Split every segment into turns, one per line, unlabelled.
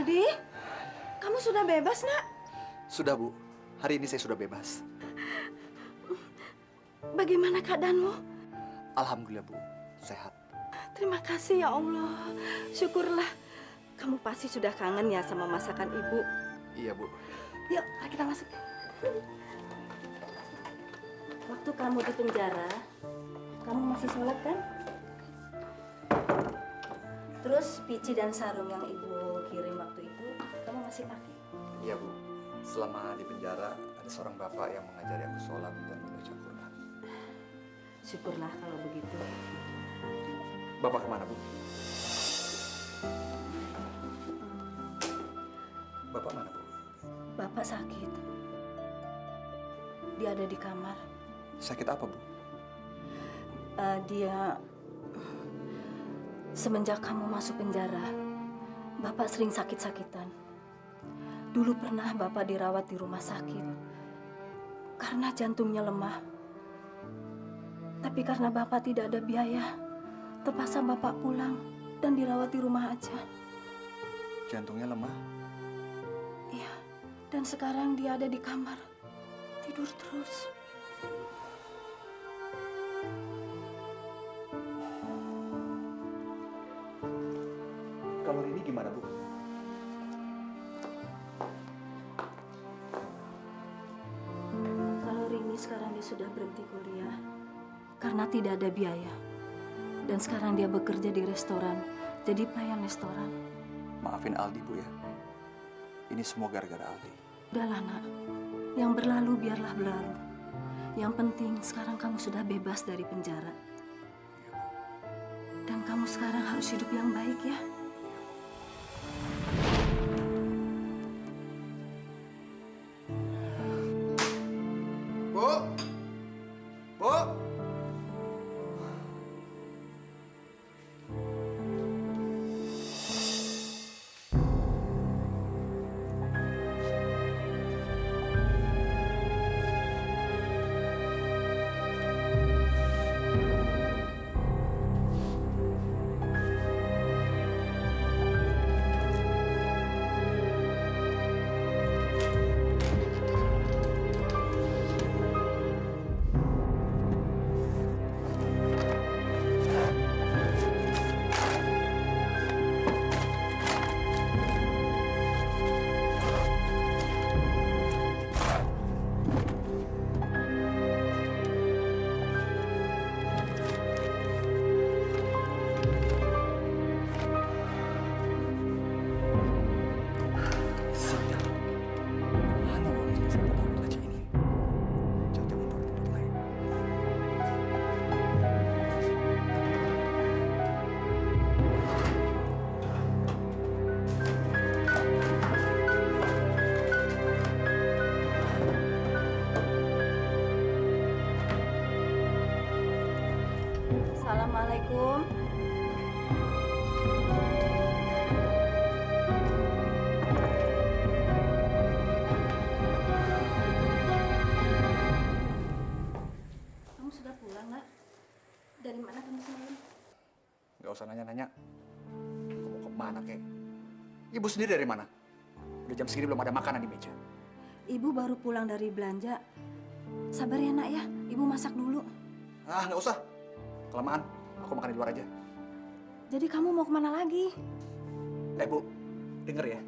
Aldi, kamu sudah bebas, Nak?
Sudah, Bu. Hari ini saya sudah bebas.
Bagaimana keadaanmu?
Alhamdulillah, Bu. Sehat.
Terima kasih ya Allah. Syukurlah. Kamu pasti sudah kangen ya sama masakan Ibu.
Iya, Bu.
Yuk, mari kita masuk. Waktu kamu di penjara, kamu masih sholat kan? Terus pici dan sarung yang Ibu kirim waktu itu, kamu masih pakai?
Iya, Bu. Selama di penjara, ada seorang bapak yang mengajari aku sholat dan membaca Quran.
Syukurlah kalau begitu.
Bapak kemana, Bu? Bapak mana, Bu?
Bapak sakit. Dia ada di kamar.
Sakit apa, Bu?
Dia semenjak kamu masuk penjara, Bapak sering sakit-sakitan. Dulu pernah Bapak dirawat di rumah sakit karena jantungnya lemah. Tapi karena Bapak tidak ada biaya, terpaksa Bapak pulang dan dirawat di rumah aja.
Jantungnya lemah?
Iya, dan sekarang dia ada di kamar, tidur terus.
Kalau ini gimana, Bu?
Kalau Rini sekarang dia sudah berhenti kuliah karena tidak ada biaya. Dan sekarang dia bekerja di restoran, jadi pelayan restoran.
Maafin Aldi, Bu ya. Ini semua gara-gara Aldi.
Udahlah, Nak. Yang berlalu biarlah berlalu. Yang penting sekarang kamu sudah bebas dari penjara. Dan kamu sekarang harus hidup yang baik ya.
Bu! Bu!
Assalamualaikum. Kamu sudah pulang, Nak? Dari mana kamu semalam?
Gak usah nanya-nanya. Kamu kemana, kek? Ibu sendiri dari mana? Udah jam segini belum ada makanan di meja.
Ibu baru pulang dari belanja. Sabar ya, Nak ya. Ibu masak dulu.
Ah, nggak usah. Kelamaan. Aku makan di luar aja.
Jadi kamu mau kemana lagi?
Bu, denger ya.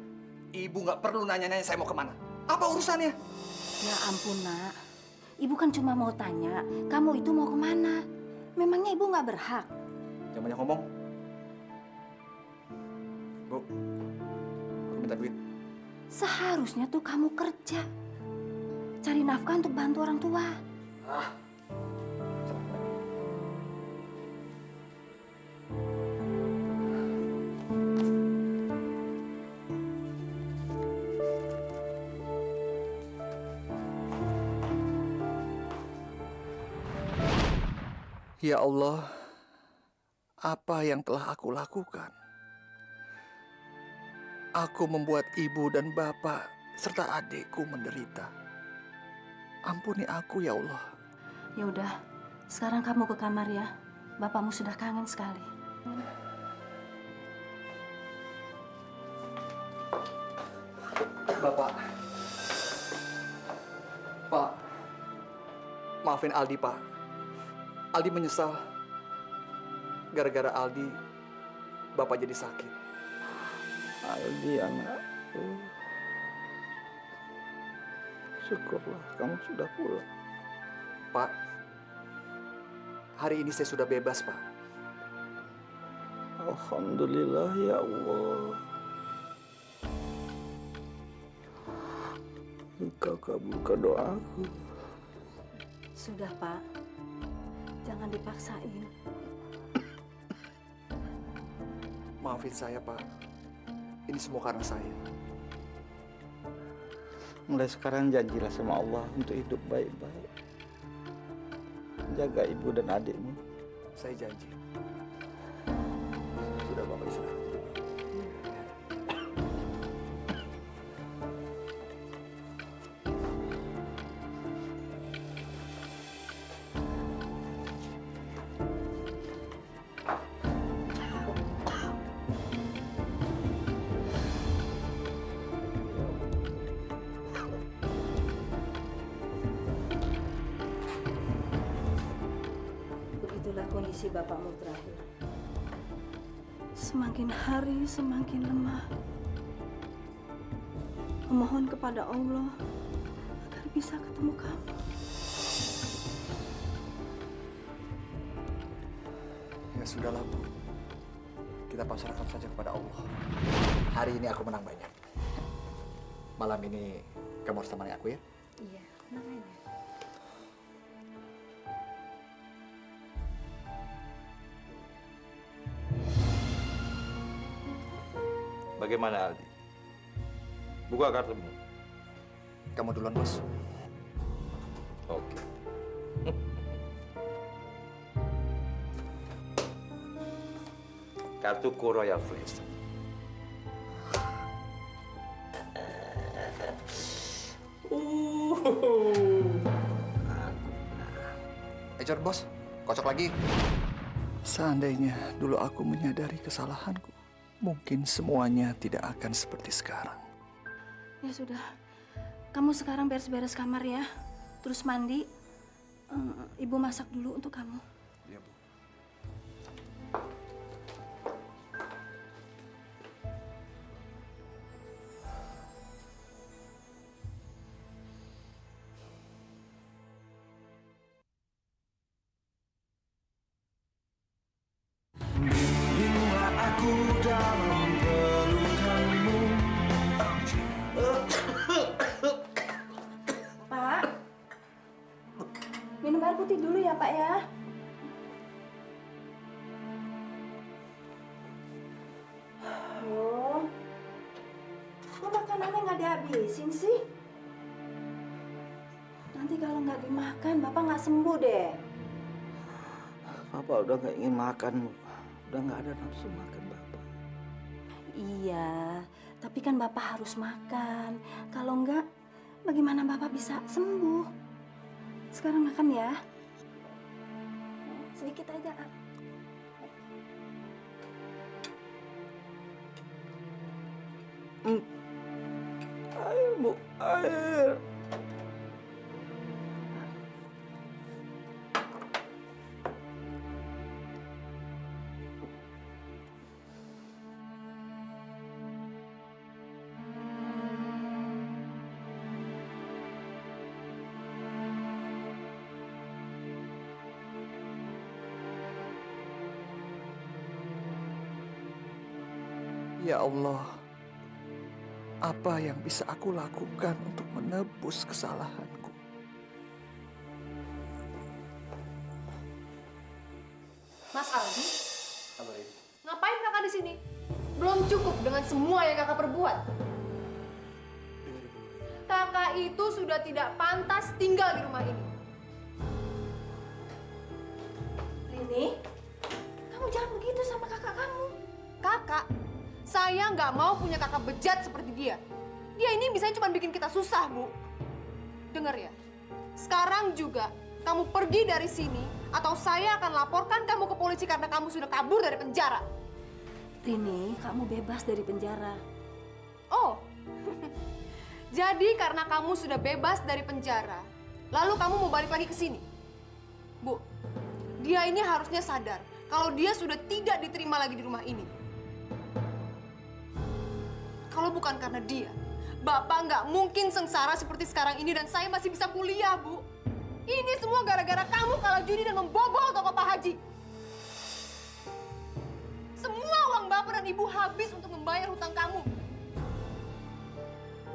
Ibu nggak perlu nanya-nanya saya mau kemana. Apa urusannya?
Ya ampun, Nak. Ibu kan cuma mau tanya, kamu itu mau kemana? Memangnya ibu nggak berhak?
Jangan banyak ngomong. Bu, aku minta duit.
Seharusnya tuh kamu kerja. Cari nafkah untuk bantu orang tua.
Ah. Ya Allah, apa yang telah aku lakukan? Aku membuat ibu dan bapak serta adikku menderita. Ampuni aku ya Allah.
Ya udah, sekarang kamu ke kamar ya. Bapakmu sudah kangen sekali.
Bapak. Pak. Maafin Aldi, Pak. Aldi menyesal. Gara-gara Aldi, Bapak jadi sakit.
Aldi anakku. Syukurlah kamu sudah pulang.
Pak, hari ini saya sudah bebas, Pak.
Alhamdulillah ya Allah. Engkau kabulkan doaku.
Sudah, Pak. Jangan dipaksain.
Maafin saya, Pak. Ini semua karena saya.
Mulai sekarang janjilah sama Allah untuk hidup baik-baik. Jaga ibu dan adikmu.
Saya janji. Sudah, Bapak istirahat.
Begitulah kondisi bapakmu terakhir. Semakin hari semakin lemah. Memohon kepada Allah agar bisa ketemu kamu.
Ya sudahlah, Bu. Kita pasrahkan saja kepada Allah. Hari ini aku menang banyak. Malam ini kamu harus temani aku ya.
Iya, makanya.
Bagaimana Aldi? Buka kartumu.
Kamu duluan, Bos.
Oke. Kartuku Royal Flash.
Ejor, Bos. Kocok lagi. Seandainya dulu aku menyadari kesalahanku, mungkin semuanya tidak akan seperti sekarang.
Ya sudah. Kamu sekarang beres-beres kamar ya. Terus mandi. Ibu masak dulu untuk kamu.
Iya, Bu.
Bimbinglah aku dalam pelukanmu.
Pak. Minum air putih dulu ya, Pak ya. Loh. Kok makanannya nggak dihabisin sih? Nanti kalau nggak dimakan, Bapak nggak sembuh deh.
Bapak udah nggak ingin makan, Bu. Udah nggak ada nafsu makan Bapak.
Iya, tapi kan Bapak harus makan. Kalau enggak, bagaimana Bapak bisa sembuh? Sekarang makan ya. Sedikit aja, ah.
Air, Bu, air.
Ya Allah, apa yang bisa aku lakukan untuk menebus kesalahanku?
Mas Aldi,
Halo, Rin.
ngapain kakak di sini? Belum cukup dengan semua yang kakak perbuat. Kakak itu sudah tidak pantas tinggal di rumah ini.
Rini, kamu jangan begitu sama kakak kamu.
Kakak, saya nggak mau punya kakak bejat seperti dia. Dia ini bisa cuma bikin kita susah, Bu. Dengar ya, sekarang juga kamu pergi dari sini atau saya akan laporkan kamu ke polisi karena kamu sudah kabur dari penjara.
Rini, kamu bebas dari penjara.
Oh, Jadi karena kamu sudah bebas dari penjara, lalu kamu mau balik lagi ke sini. Bu, dia ini harusnya sadar kalau dia sudah tidak diterima lagi di rumah ini. Kalau bukan karena dia, Bapak nggak mungkin sengsara seperti sekarang ini dan saya masih bisa kuliah, Bu. Ini semua gara-gara kamu kalah judi dan membobol toko Pak Haji. Semua uang Bapak dan Ibu habis untuk membayar hutang kamu.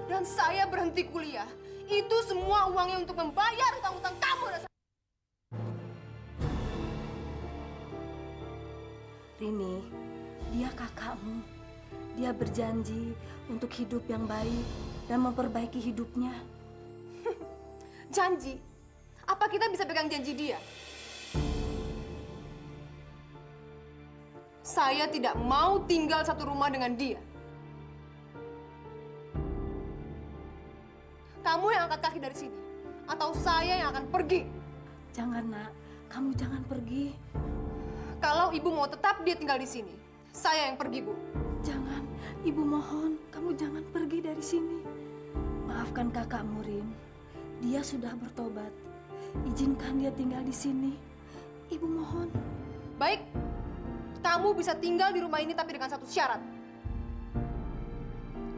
Dan saya berhenti kuliah. Itu semua uangnya untuk membayar hutang-hutang kamu.
Rini, dia kakakmu. Dia berjanji untuk hidup yang baik dan memperbaiki hidupnya.
Janji? Apa kita bisa pegang janji dia? Saya tidak mau tinggal satu rumah dengan dia. Kamu yang angkat kaki dari sini, atau saya yang akan pergi.
Jangan, Nak. Kamu jangan pergi.
Kalau ibu mau tetap dia tinggal di sini, saya yang pergi, Bu.
Jangan. Ibu mohon, kamu jangan pergi dari sini. Maafkan kakakmu, Rin. Dia sudah bertobat. Izinkan dia tinggal di sini. Ibu mohon.
Baik, kamu bisa tinggal di rumah ini tapi dengan satu syarat.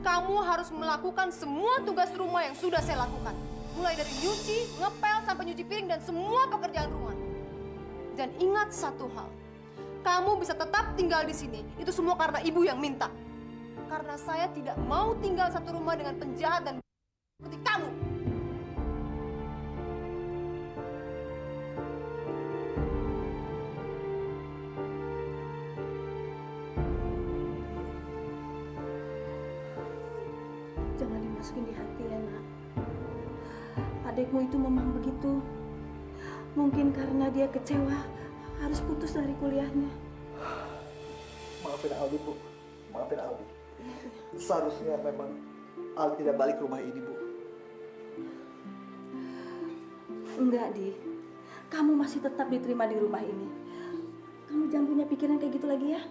Kamu harus melakukan semua tugas rumah yang sudah saya lakukan. Mulai dari nyuci, ngepel, sampai nyuci piring, dan semua pekerjaan rumah. Dan ingat satu hal, kamu bisa tetap tinggal di sini. Itu semua karena ibu yang minta. Karena saya tidak mau tinggal satu rumah dengan penjahat dan seperti kamu.
Jangan dimasukin di hati ya, Nak. Adikmu itu memang begitu. Mungkin karena dia kecewa harus putus dari kuliahnya.
Maafin Aldi, Bu. Maafin Aldi. Seharusnya memang Aldi tidak balik ke rumah ini, Bu.
Enggak, Di. Kamu masih tetap diterima di rumah ini. Kamu jangan punya pikiran kayak gitu lagi ya.